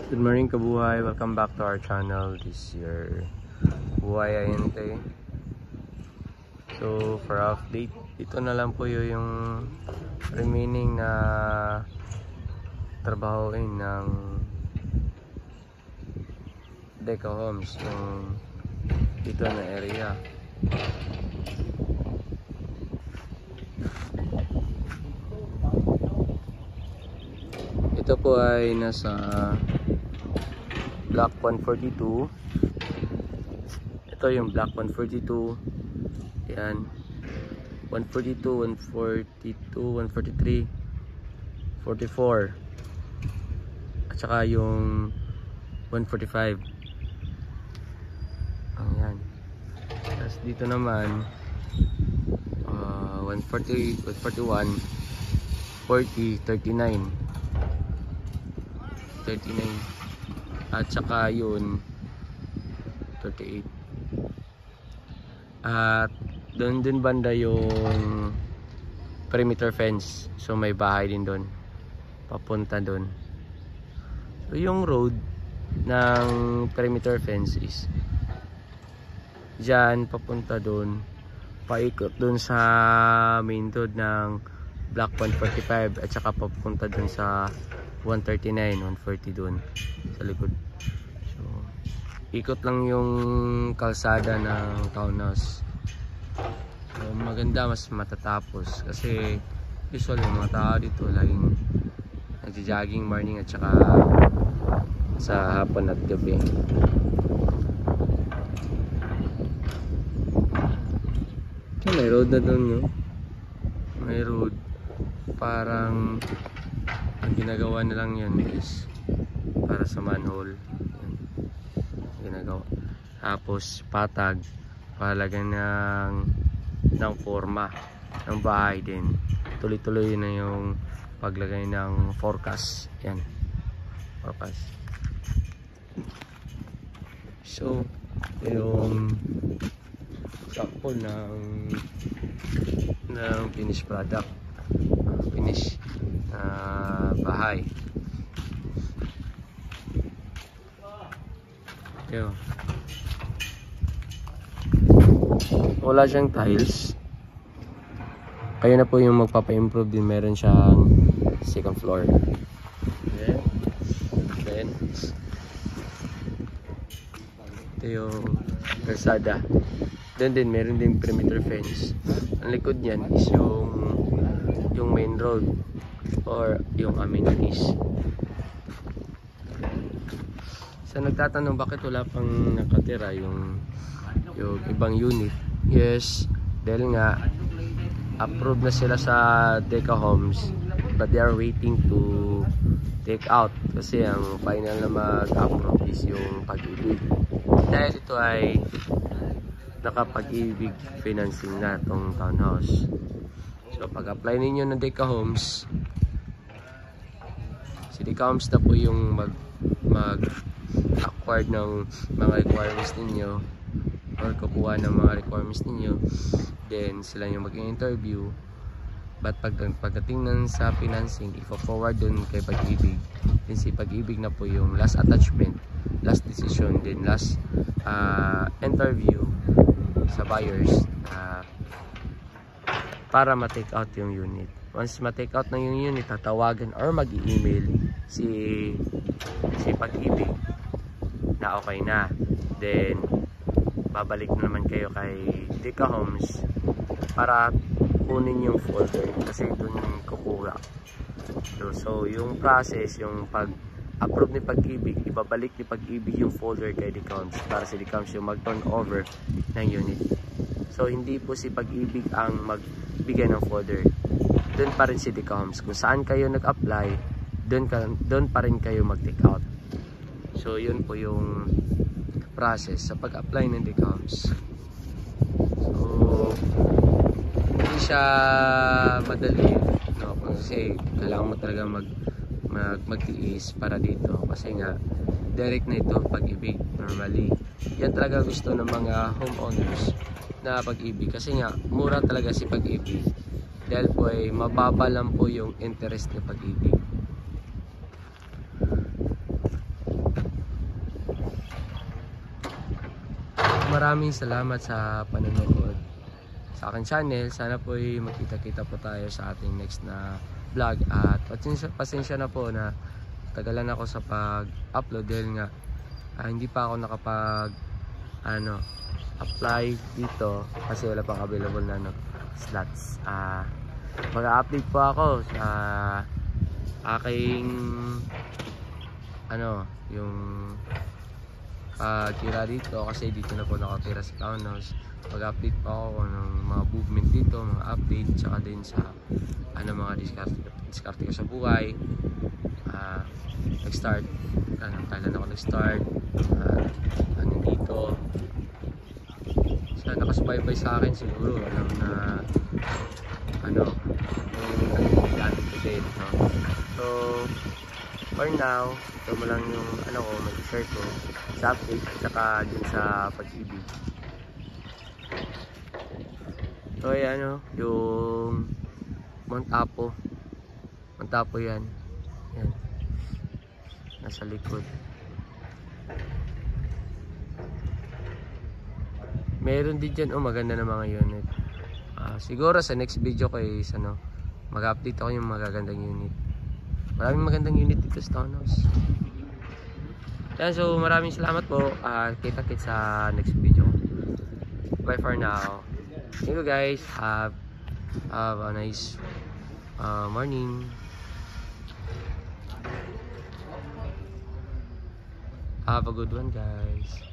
Good morning kabuhay, welcome back to our channel. This year Buhay Ayente. So for update, ito na lang po yung remaining na trabahoin ng Deca Homes, yung dito na area. Ito po ay nasa block 142. Ito yung block 142. Yan. 142, 142, 143, 44. At saka yung 145. Ayan. Tapos dito naman 140, 141, 40, 39. 39 at saka yun 38 at doon din banda yung perimeter fence, so may bahay din doon papunta doon. So yung road ng perimeter fence is dyan papunta doon, paikot doon sa main road ng block 145 at saka papunta doon sa 139, 140 doon sa likod. So ikot lang yung kalsada ng townhouse. So maganda, mas matatapos kasi usually yung mga tao dito laging nagja-jogging morning at saka sa hapon at gabi. So may road na doon, no? May road, parang ang ginagawa na lang yan is para sa manhole. Yan. Ginagawa. Tapos patag, palagyan ng forma ng bahay din. Tuloy-tuloy na yung paglagay ng forecast. Yan. Forecast. So, yung sample ng finished product. Finish bahay. Yo. Wala siyang tiles. Kayo na po yung magpapa-improve din. Meron siyang second floor. Okay. Then ito yung kalsada. Then meron din perimeter fence. Ang likod niyan is yung main road or yung amenities. So nagtatanong bakit wala pang nakatira yung ibang unit. Yes, dahil nga approved na sila sa Deca Homes, but they are waiting to take out kasi ang final na mag-approve is yung Pag-ibig. Dahil ito ay nakapag-ibig financing na itong townhouse. So pag-apply ninyo ng Deca Homes, si Deca Homes na po yung mag-acquire ng mga requirements ninyo or kukuha ng mga requirements ninyo. Then sila yung mag-interview. But pagdating ng sa financing, i-forward dun kay Pag-ibig. Then si Pag-ibig na po yung last attachment, last decision, then last interview sa buyers para ma-take out yung unit. Once ma-take out na yung unit, tatawagan or mag-email si Pag-ibig na okay na. Then babalik na naman kayo kay Deca Homes para kunin yung folder kasi doon kukuha. So yung process, yung pag-approve ni Pag-ibig, ibabalik ni Pag-ibig yung folder kay Deca Homes para si Deca Homes yung mag-turn over ng unit. So hindi po si Pag-ibig ang magbigay ng folder. Doon pa rin si Deca Homes. Kung saan kayo nag-apply, doon pa rin kayo mag-take out. So yun po yung process sa pag-apply ng Deca Homes. So hindi siya madali, no? Kasi kailangan mo talaga magtiis para dito kasi nga direct na ito Pag-ibig. Normally yan talaga gusto ng mga homeowners na Pag-ibig kasi nga mura talaga si Pag-ibig dahil po ay mababa lang po yung interest ng Pag-ibig. maraming salamat sa panonood sa aking channel. Sana po ay magkita-kita po tayo sa ating next na vlog. At pasensya na po na tagalan ako sa pag-upload dahil nga hindi pa ako nakapag apply dito kasi wala pang available na slots. Mag-update po ako sa aking yung tira dito kasi dito na po nakatira sa townhouse. Mag-update pa ako ng mga movement dito, mga update, tsaka din sa mga diskarte ko sa buhay. Nag-start kailan ako nag-start dito. Sa nakasubaybay sa akin siguro alam na today, no? So for now, ito mo lang yung mag-share ko sa update at saka din sa pag-ibig. So yung Mount Apo yan nasa likod. Meron din dyan maganda na mga unit. Siguro sa next video ko is mag-update ako yung magagandang unit. Maraming magandang unit dito sa townhouse. Yan, so maraming salamat po. Kita-kits sa next video. Bye for now. Thank you guys. Have a nice morning. Have a good one, guys.